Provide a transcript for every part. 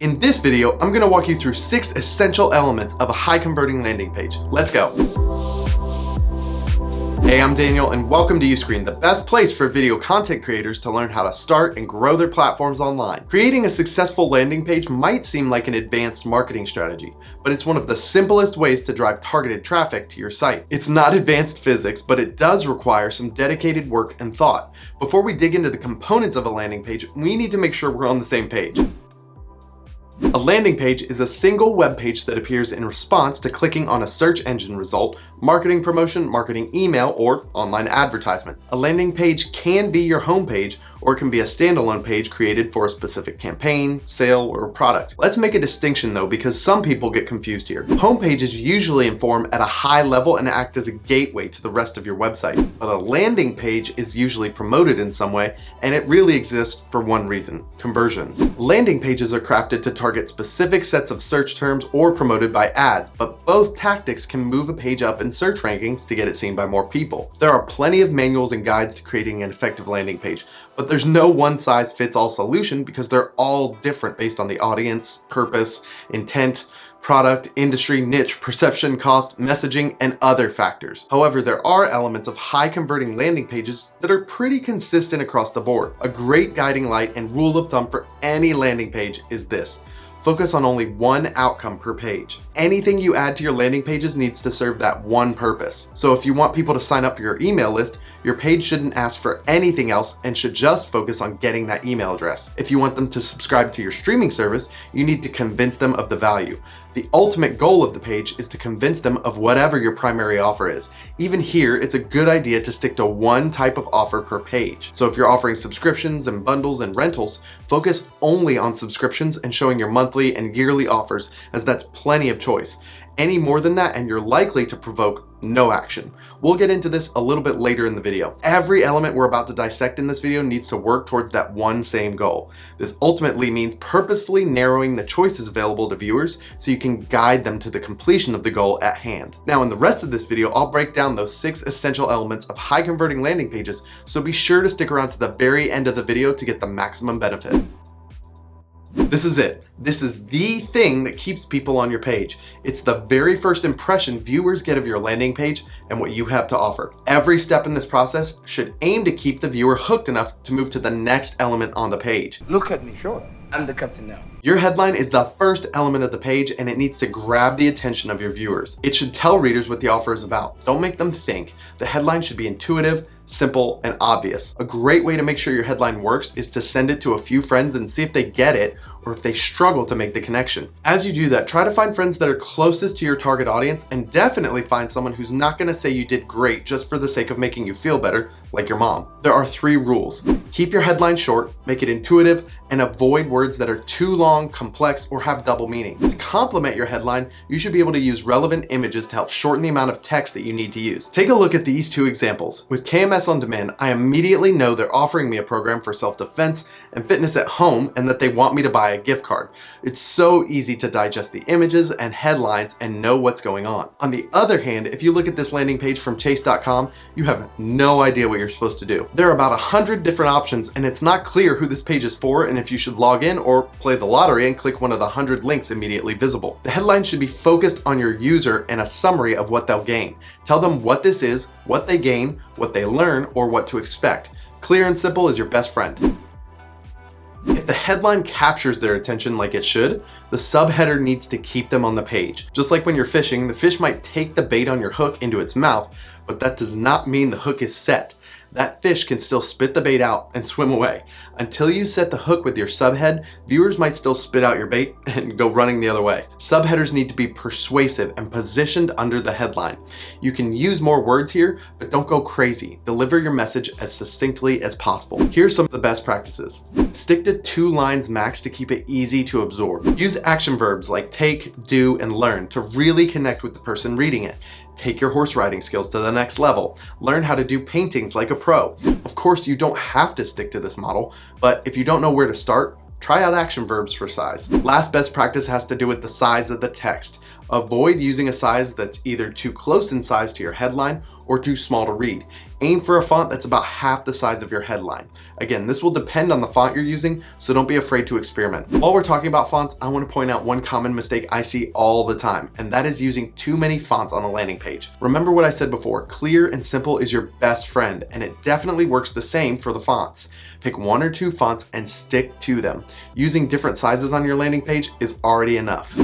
In this video, I'm going to walk you through 6 essential elements of a high converting landing page. Let's go. Hey, I'm Daniel and welcome to Uscreen, the best place for video content creators to learn how to start and grow their platforms online. Creating a successful landing page might seem like an advanced marketing strategy, but it's one of the simplest ways to drive targeted traffic to your site. It's not advanced physics, but it does require some dedicated work and thought. Before we dig into the components of a landing page, we need to make sure we're on the same page. A landing page is a single web page that appears in response to clicking on a search engine result, marketing promotion, marketing email, or online advertisement. A landing page can be your home page, or it can be a standalone page created for a specific campaign, sale, or product. Let's make a distinction though, because some people get confused here. Home pages usually inform at a high level and act as a gateway to the rest of your website. But a landing page is usually promoted in some way, and it really exists for one reason: conversions. Landing pages are crafted to target specific sets of search terms or promoted by ads, but both tactics can move a page up in search rankings to get it seen by more people. There are plenty of manuals and guides to creating an effective landing page, but there's no one-size-fits-all solution because they're all different based on the audience, purpose, intent, product, industry, niche, perception, cost, messaging, and other factors. However, there are elements of high converting landing pages that are pretty consistent across the board. A great guiding light and rule of thumb for any landing page is this: focus on only one outcome per page. Anything you add to your landing pages needs to serve that one purpose. So if you want people to sign up for your email list, your page shouldn't ask for anything else and should just focus on getting that email address. If you want them to subscribe to your streaming service, you need to convince them of the value. The ultimate goal of the page is to convince them of whatever your primary offer is. Even here, it's a good idea to stick to one type of offer per page. So if you're offering subscriptions and bundles and rentals, focus only on subscriptions and showing your monthly and yearly offers, as that's plenty of choice. Any more than that and you're likely to provoke no action. We'll get into this a little bit later in the video. Every element we're about to dissect in this video needs to work towards that one same goal. This ultimately means purposefully narrowing the choices available to viewers so you can guide them to the completion of the goal at hand. Now, in the rest of this video, I'll break down those 6 essential elements of high converting landing pages, so be sure to stick around to the very end of the video to get the maximum benefit. This is it. This is the thing that keeps people on your page. It's the very first impression viewers get of your landing page and what you have to offer. Every step in this process should aim to keep the viewer hooked enough to move to the next element on the page. Look at me, sure. I'm the captain now. Your headline is the first element of the page, and it needs to grab the attention of your viewers. It should tell readers what the offer is about. Don't make them think. The headline should be intuitive, simple, and obvious. A great way to make sure your headline works is to send it to a few friends and see if they get it or if they struggle to make the connection. As you do that, try to find friends that are closest to your target audience, and definitely find someone who's not going to say you did great just for the sake of making you feel better, like your mom. There are 3 rules. Keep your headline short, make it intuitive, and avoid words that are too long, complex, or have double meanings. To complement your headline, you should be able to use relevant images to help shorten the amount of text that you need to use. Take a look at these 2 examples. With KMS On Demand, I immediately know they're offering me a program for self-defense and fitness at home, and that they want me to buy a gift card. It's so easy to digest the images and headlines and know what's going on. On the other hand, if you look at this landing page from chase.com, you have no idea what you're supposed to do. There are about 100 different options, and it's not clear who this page is for and if you should log in or play the lottery and click one of the 100 links immediately visible. The headline should be focused on your user and a summary of what they'll gain. Tell them what this is, what they gain, what they learn, or what to expect. Clear and simple is your best friend. If the headline captures their attention like it should, the subheader needs to keep them on the page. Just like when you're fishing, the fish might take the bait on your hook into its mouth, but that does not mean the hook is set. That fish can still spit the bait out and swim away. Until you set the hook with your subhead, viewers might still spit out your bait and go running the other way. Subheaders need to be persuasive and positioned under the headline. You can use more words here, but don't go crazy. Deliver your message as succinctly as possible. Here's some of the best practices. Stick to 2 lines max to keep it easy to absorb. Use action verbs like take, do, and learn to really connect with the person reading it. Take your horse riding skills to the next level. Learn how to do paintings like a pro. Of course, you don't have to stick to this model, but if you don't know where to start, try out action verbs for size. Last best practice has to do with the size of the text. Avoid using a size that's either too close in size to your headline or too small to read. Aim for a font that's about half the size of your headline. Again, this will depend on the font you're using, so don't be afraid to experiment. While we're talking about fonts, I want to point out one common mistake I see all the time, and that is using too many fonts on a landing page. Remember what I said before, clear and simple is your best friend, and it definitely works the same for the fonts. Pick 1 or 2 fonts and stick to them. Using different sizes on your landing page is already enough.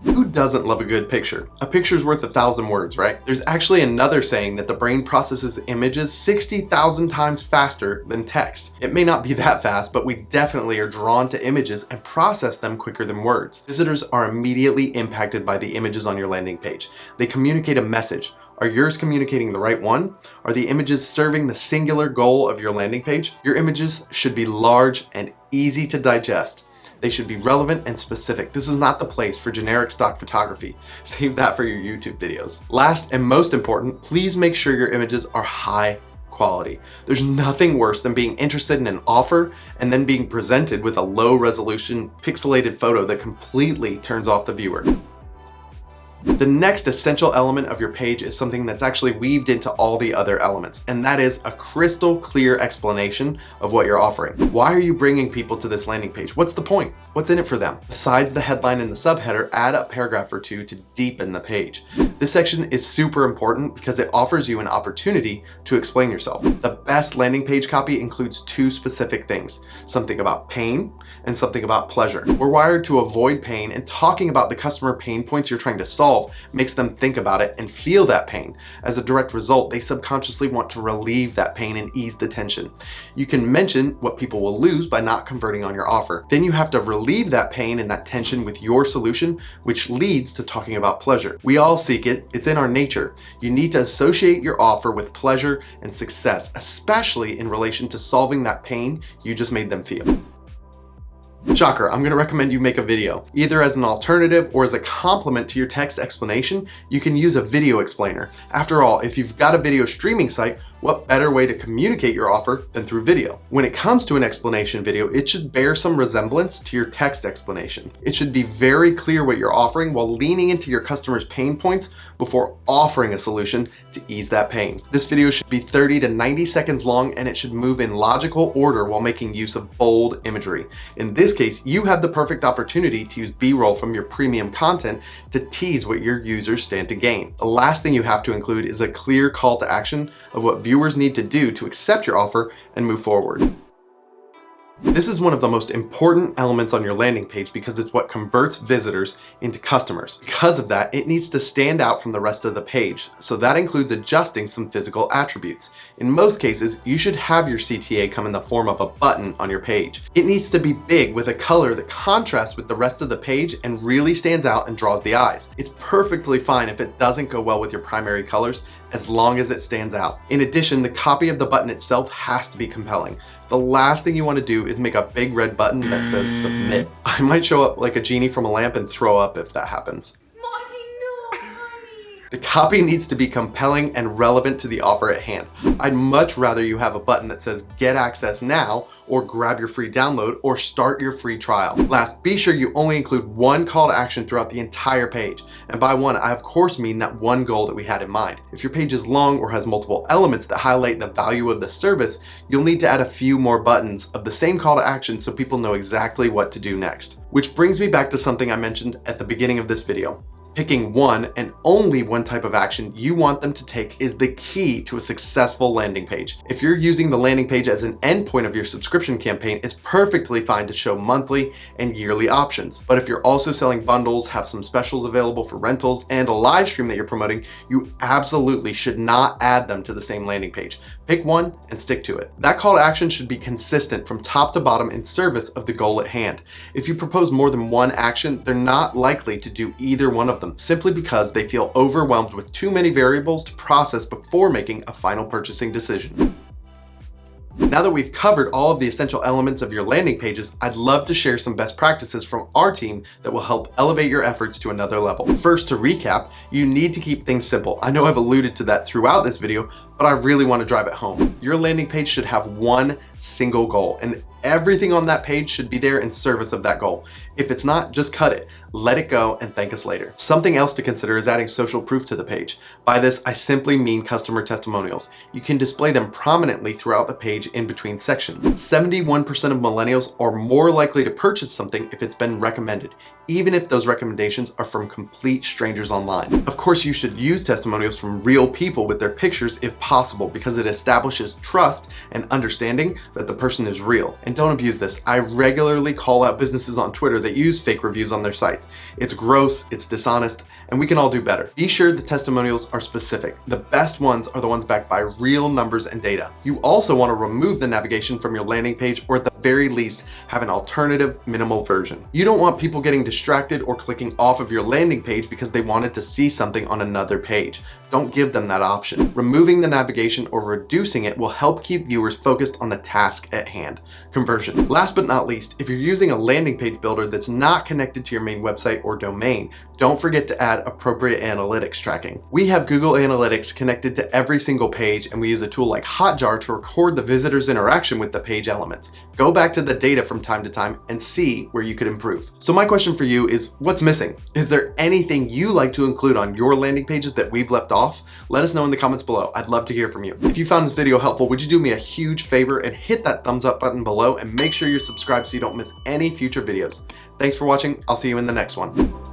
Who doesn't love a good picture? A picture's worth 1,000 words, right? There's actually another saying that the brain processes images 60,000 times faster than text. It may not be that fast, but we definitely are drawn to images and process them quicker than words. Visitors are immediately impacted by the images on your landing page. They communicate a message. Are yours communicating the right one? Are the images serving the singular goal of your landing page? Your images should be large and easy to digest. They should be relevant and specific. This is not the place for generic stock photography. Save that for your YouTube videos. Last and most important, please make sure your images are high quality. There's nothing worse than being interested in an offer and then being presented with a low resolution pixelated photo that completely turns off the viewer. The next essential element of your page is something that's actually weaved into all the other elements, and that is a crystal clear explanation of what you're offering. Why are you bringing people to this landing page? What's the point? What's in it for them? Besides the headline and the subheader, add a paragraph or two to deepen the page. This section is super important because it offers you an opportunity to explain yourself. The best landing page copy includes 2 specific things, something about pain and something about pleasure. We're wired to avoid pain, and talking about the customer pain points you're trying to solve makes them think about it and feel that pain. As a direct result, they subconsciously want to relieve that pain and ease the tension. You can mention what people will lose by not converting on your offer. Then you have to relieve that pain and that tension with your solution, which leads to talking about pleasure. We all seek it. It's in our nature. You need to associate your offer with pleasure and success, especially in relation to solving that pain you just made them feel. Shocker, I'm going to recommend you make a video. Either as an alternative or as a complement to your text explanation, you can use a video explainer. After all, if you've got a video streaming site, what better way to communicate your offer than through video? When it comes to an explanation video, it should bear some resemblance to your text explanation. It should be very clear what you're offering while leaning into your customer's pain points before offering a solution to ease that pain. This video should be 30 to 90 seconds long, and it should move in logical order while making use of bold imagery. In this case, you have the perfect opportunity to use B-roll from your premium content to tease what your users stand to gain. The last thing you have to include is a clear call to action of what viewers need to do to accept your offer and move forward. This is one of the most important elements on your landing page because it's what converts visitors into customers. Because of that, it needs to stand out from the rest of the page. So that includes adjusting some physical attributes. In most cases, you should have your CTA come in the form of a button on your page. It needs to be big with a color that contrasts with the rest of the page and really stands out and draws the eyes. It's perfectly fine if it doesn't go well with your primary colors, as long as it stands out. In addition, the copy of the button itself has to be compelling. The last thing you want to do is make a big red button that says submit. I might show up like a genie from a lamp and throw up if that happens. The copy needs to be compelling and relevant to the offer at hand. I'd much rather you have a button that says get access now, or grab your free download, or start your free trial. Last, be sure you only include one call to action throughout the entire page. And by one, I of course mean that one goal that we had in mind. If your page is long or has multiple elements that highlight the value of the service, you'll need to add a few more buttons of the same call to action so people know exactly what to do next. Which brings me back to something I mentioned at the beginning of this video. Picking one and only one type of action you want them to take is the key to a successful landing page. If you're using the landing page as an endpoint of your subscription campaign, it's perfectly fine to show monthly and yearly options. But if you're also selling bundles, have some specials available for rentals, and a live stream that you're promoting, you absolutely should not add them to the same landing page. Pick one and stick to it. That call to action should be consistent from top to bottom in service of the goal at hand. If you propose more than one action, they're not likely to do either one of them, simply because they feel overwhelmed with too many variables to process before making a final purchasing decision. Now that we've covered all of the essential elements of your landing pages, I'd love to share some best practices from our team that will help elevate your efforts to another level. First, to recap, you need to keep things simple. I know I've alluded to that throughout this video, but I really want to drive it home. Your landing page should have one single goal, and everything on that page should be there in service of that goal. If it's not, just cut it. Let it go and thank us later. Something else to consider is adding social proof to the page. By this, I simply mean customer testimonials. You can display them prominently throughout the page in between sections. 71% of millennials are more likely to purchase something if it's been recommended, even if those recommendations are from complete strangers online. Of course, you should use testimonials from real people with their pictures if possible, because it establishes trust and understanding that the person is real. And don't abuse this. I regularly call out businesses on Twitter that use fake reviews on their sites. It's gross, it's dishonest, and we can all do better. Be sure the testimonials are specific. The best ones are the ones backed by real numbers and data. You also want to remove the navigation from your landing page, or at the very least, have an alternative minimal version. You don't want people getting distracted or clicking off of your landing page because they wanted to see something on another page. Don't give them that option. Removing the navigation or reducing it will help keep viewers focused on the task at hand, conversion. Last but not least, if you're using a landing page builder that's not connected to your main website or domain, don't forget to add appropriate analytics tracking. We have Google Analytics connected to every single page, and we use a tool like Hotjar to record the visitor's interaction with the page elements. Go back to the data from time to time and see where you could improve. So my question for you is, what's missing? Is there anything you like to include on your landing pages that we've left off? Let us know in the comments below. I'd love to hear from you. If you found this video helpful, would you do me a huge favor and hit that thumbs up button below, and make sure you're subscribed so you don't miss any future videos. Thanks for watching. I'll see you in the next one.